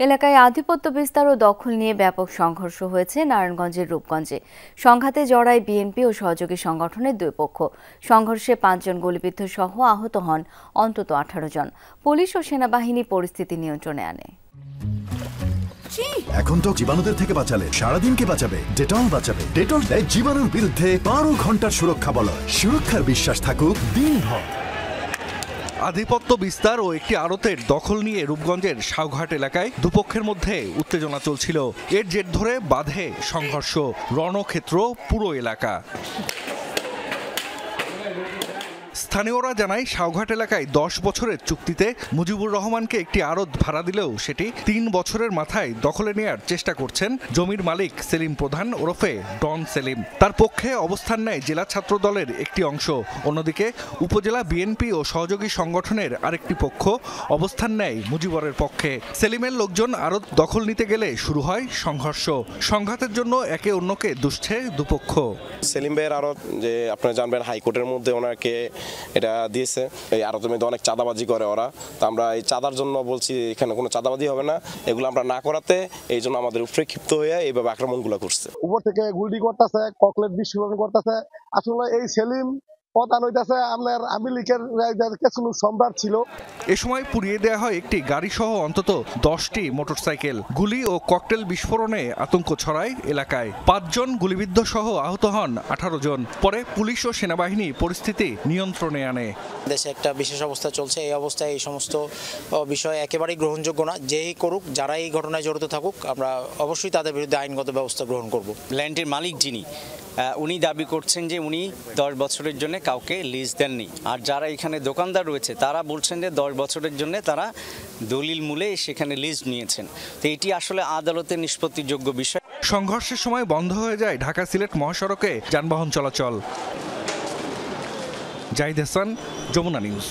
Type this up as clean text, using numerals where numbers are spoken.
এলাকায় আধিপত্য বিস্তার ও দখল নিয়ে ব্যাপক সংঘর্ষ হয়েছে নারায়ণগঞ্জের রূপগঞ্জে। সংঘাতে জড়ায় বিএনপি ও সহযোগী সংগঠনের দুই পক্ষ। সংঘর্ষে 5 জন গুলিবিদ্ধ সহ আহত হন অন্তত 18 জন। পুলিশ ও সেনাবাহিনী পরিস্থিতি নিয়ন্ত্রণে আনে। এখন তো জীবাণুদের থেকে বাঁচালে সারাদিন কে বাঁচাবে? ডেটল বাঁচাবে। ডেটল দেয় জীবাণুর বিরুদ্ধে 12 ঘন্টার সুরক্ষা বলয়। সুরক্ষার বিশ্বাস থাকুক দিনভর। আধিপত্য বিস্তার ও একটি আড়তের দখল নিয়ে রূপগঞ্জের শাওঘাট এলাকায় দুপক্ষের মধ্যে উত্তেজনা চলছিল। এর জের ধরে বাধে সংঘর্ষ, রণক্ষেত্র পুরো এলাকা। স্থানীয়রা জানায় শাওঘাট এলাকায় 10 বছরের চুক্তিতে মুজিবুর রহমানকে একটি আড়ত ভাড়া দিলেও সেটি 3 বছরের মাথায় দখলে নেয়ার চেষ্টা করছেন জমির মালিক সেলিম প্রধান ওরফে ডন সেলিম। তার পক্ষে অবস্থান নেয় জেলা ছাত্র দলের একটি অংশ। অন্যদিকে উপজেলা বিএনপি ও সহযোগী সংগঠনের আরেকটি পক্ষ অবস্থান নেয় মুজিবরের পক্ষে। সেলিমের লোকজন আড়ত দখল নিতে গেলে শুরু হয় সংঘর্ষ। সংঘাতের জন্য একে অন্যকে দুষছে দুপক্ষ। সেলিম ভাইয়ের আড়ত, যে আপনারা জানবেন হাইকোর্টের মধ্যে ওনাকে এটা দিয়েছে। এই আড়তের মধ্যে অনেক চাঁদাবাজি করে ওরা। তো আমরা এই চাঁদার জন্য বলছি এখানে কোনো চাঁদাবাজি হবে না, এগুলো আমরা না করাতে এই জন্য আমাদের উপরে ক্ষিপ্ত হয়ে এইভাবে আক্রমণগুলো করছে। উপর থেকে গুলি করতেছে, ককলেট বিস্ফোরণ করতেছে। আসলে এই সেলিম প্রধান হইতেছে আপনার আওয়ামী লীগের কিছু সম্রাট ছিল। এ সময় পুড়িয়ে দেওয়া হয় একটি গাড়ি সহ অন্তত 10টি মোটরসাইকেল। গুলি ও ককটেল বিস্ফোরণে আতঙ্ক ছড়ায় এলাকায়। 5 জন গুলিবিদ্ধ সহ আহত হন 18 জন। পরে পুলিশ ও সেনাবাহিনী পরিস্থিতি নিয়ন্ত্রণে আনে। দেশে একটা বিশেষ অবস্থা চলছে, এই অবস্থায় এই সমস্ত বিষয় একেবারেই গ্রহণযোগ্য না। যেই করুক, যারা এই ঘটনায় জড়িত থাকুক, আমরা অবশ্যই তাদের বিরুদ্ধে আইনগত ব্যবস্থা গ্রহণ করব। ল্যান্ডের মালিক যিনি, উনি দাবি করছেন যে উনি 10 বছরের জন্য কাউকে লিজ দেননি। আর যারা এখানে দোকানদার রয়েছে তারা বলছেন যে 10 বছরের জন্য তারা দলিল মূলে সেখানে লিজ নিয়েছেন। তো এটি আসলে আদালতের নিষ্পত্তিযোগ্য বিষয়। সংঘর্ষের সময় বন্ধ হয়ে যায় ঢাকা সিলেট মহাসড়কে যানবাহন চলাচল। জাহিদ হাসান, যমুনা নিউজ।